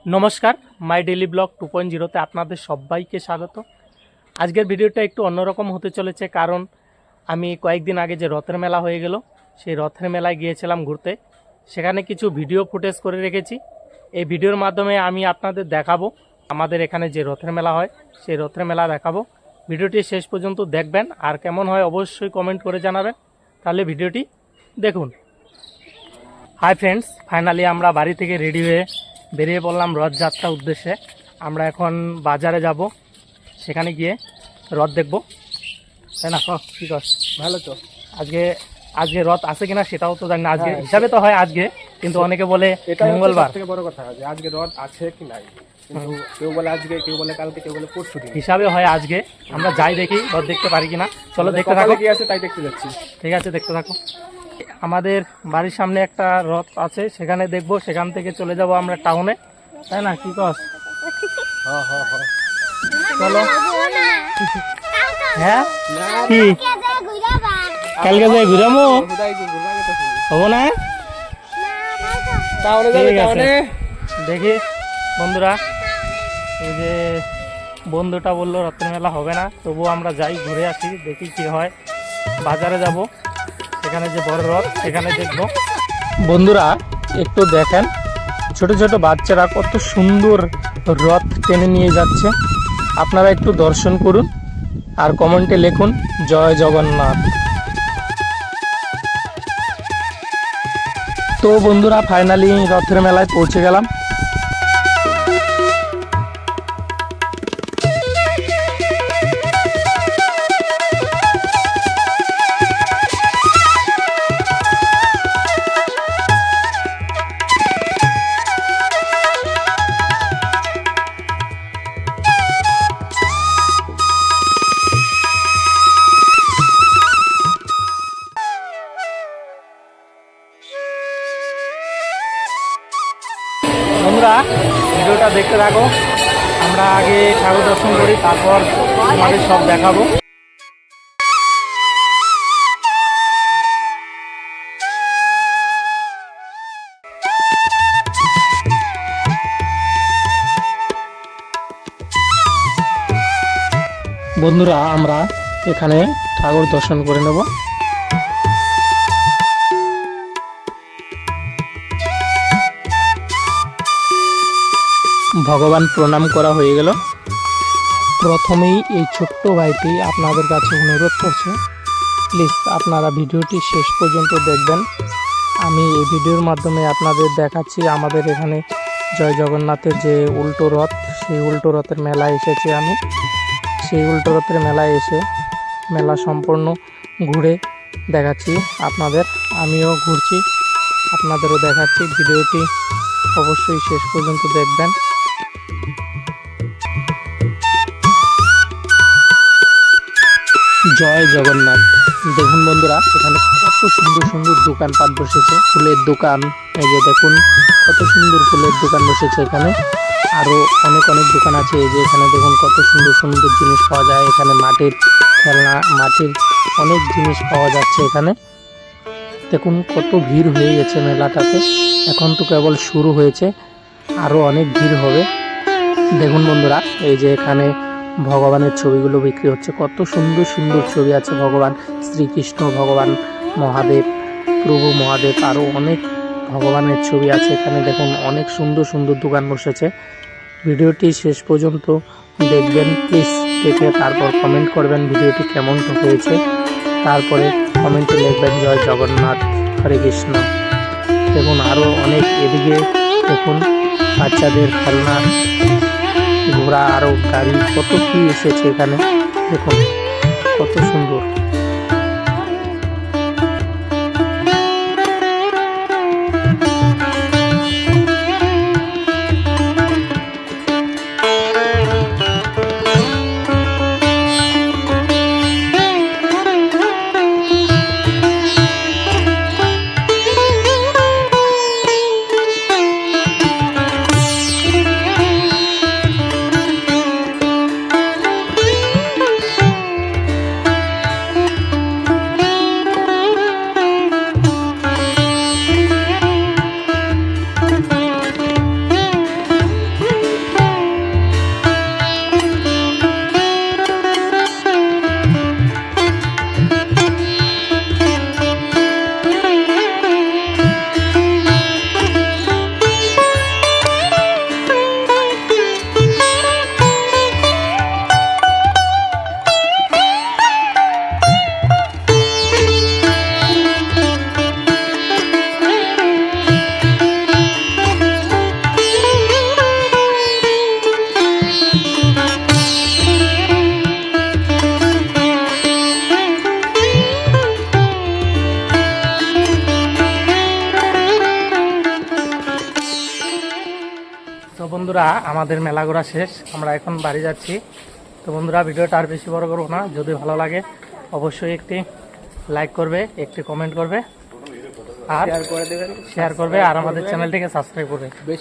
নমস্কার, my daily blog 2.0তে আপনাদের সবাইকে স্বাগত। আজকের ভিডিওটা একটু অন্যরকম হতে চলেছে, কারণ আমি কয়েকদিন আগে যে রথের মেলা হয়ে গেল, সেই রথের মেলায় গিয়েছিলাম ঘুরতে। সেখানে কিছু ভিডিও ফুটেজ করে রেখেছি। এই ভিডিওর মাধ্যমে আমি আপনাদের দেখাবো আমাদের এখানে যে রথের মেলা হয়, সেই রথের মেলা দেখাবো। ভিডিওটি শেষ পর্যন্ত দেখবেন, আর কেমন হয় অবশ্যই কমেন্ট করে জানাবেন। তাহলে ভিডিওটি দেখুন। হাই ফ্রেন্ডস, ফাইনালি আমরা বাড়ি থেকে রেডি হয়ে বেরিয়ে পড়লাম রথযাত্রার উদ্দেশ্যে। আমরা এখন বাজারে যাব, সেখানে গিয়ে রথ দেখব, তাই না? কী কর ভালো তো। আজকে আজকে রথ আছে কিনা সেটাও তো জানি না। আজকে হিসাবে তো হয় আজকে, কিন্তু অনেকে বলে এটা মঙ্গলবার। থেকে বড় কথা যে আজকে রথ আছে কি নাই, কিন্তু কেউ বলে আজকে, কেউ বলে কালকে, কেউ বলে পরশু দিন। হিসাবে হয় আজকে। আমরা যাই দেখি রথ দেখতে পারি কিনা। চলো দেখতে থাকো। কি আছে তাই দেখতে যাচ্ছি। ঠিক আছে, দেখতে থাকো। আমাদের বাড়ির সামনে একটা রথ আছে, সেখানে দেখবো। সেখান থেকে চলে যাব আমরা টাউনে, তাই না? কি কস? চলো। হ্যাঁ, কি কালকে যাই ঘুরামো হবো না? দেখি বন্ধুরা, এই যে বন্ধুটা বললো রথের মেলা হবে না, তবুও আমরা যাই, ঘুরে আসি, দেখি কি হয়। বাজারে যাব, সেখানে যে বড় রথ সেখানে দেখব। বন্ধুরা একটু দেখেন, ছোট ছোট বাচ্চারা কত সুন্দর রথ টেনে নিয়ে যাচ্ছে। আপনারা একটু দর্শন করুন আর কমেন্টে লিখুন জয় জগন্নাথ। তো বন্ধুরা ফাইনালি রথের মেলায় পৌঁছে গেলাম। বন্ধুরা ভিডিওটা দেখতে থাকো। আমরা আগে ঠাকুর দর্শন করি, তারপর আমাদের সব দেখাবো। বন্ধুরা আমরা এখানে ঠাকুর দর্শন করে নেব। ভগবান প্রণাম করা হয়ে গেল। প্রথমেই এই ছোট্ট ভাইটি আপনাদের কাছে অনুরোধ করছে, প্লিজ আপনারা ভিডিওটি শেষ পর্যন্ত দেখবেন। আমি এই ভিডিওর মাধ্যমে আপনাদের দেখাচ্ছি আমাদের এখানে জয় জগন্নাথের যে উল্টো রথ, সেই উল্টো রথের মেলায় এসেছি আমি। সেই উল্টো রথের মেলায় এসে মেলা সম্পূর্ণ ঘুরে দেখাচ্ছি আপনাদের। আমিও ঘুরছি, আপনাদেরও দেখাচ্ছি। ভিডিওটি অবশ্যই শেষ পর্যন্ত দেখবেন। জয় জগন্নাথ। দেখুন বন্ধুরা, এখানে কত সুন্দর সুন্দর দোকানপাট বসেছে, ফুলের দোকান। এই যে দেখুন কত সুন্দর ফুলের দোকান বসেছে এখানে। আরও অনেক অনেক দোকান আছে। এই যে এখানে দেখুন কত সুন্দর সুন্দর জিনিস পাওয়া যায়। এখানে মাটির খেলনা, মাটির অনেক জিনিস পাওয়া যাচ্ছে এখানে। দেখুন কত ভিড় হয়ে গেছে মেলাটাতে। এখন তো কেবল শুরু হয়েছে, আরও অনেক ভিড় হবে। দেখুন বন্ধুরা, এই যে এখানে ভগবানের ছবিগুলো বিক্রি হচ্ছে। কত সুন্দর সুন্দর ছবি আছে ভগবান শ্রীকৃষ্ণ, ভগবান মহাদেব, প্রভু মহাদেব, আরও অনেক ভগবানের ছবি আছে এখানে। দেখুন অনেক সুন্দর সুন্দর দোকান বসেছে। ভিডিওটি শেষ পর্যন্ত দেখবেন প্লিজ। দেখে তারপর কমেন্ট করবেন ভিডিওটি কেমন হয়েছে। তারপরে কমেন্টে লিখবেন জয় জগন্নাথ, হরে কৃষ্ণ। দেখুন আরও অনেক, এদিকে দেখুন বাচ্চাদের খেলনা, ঘোড়া, আরও গাড়ি, কত কি এসেছে এখানে। দেখুন কত সুন্দর। তো বন্ধুরা আমাদের মেলা ঘোরা শেষ, আমরা এখন বাড়ি যাচ্ছি। তো বন্ধুরা ভিডিওটা আর বেশি বড় করবো না, যদি ভালো লাগে অবশ্যই একটি লাইক করবে, একটি কমেন্ট করবে আর শেয়ার করে দেবেন। শেয়ার করবে আর আমাদের চ্যানেলটিকে সাবস্ক্রাইব করবে। বেশি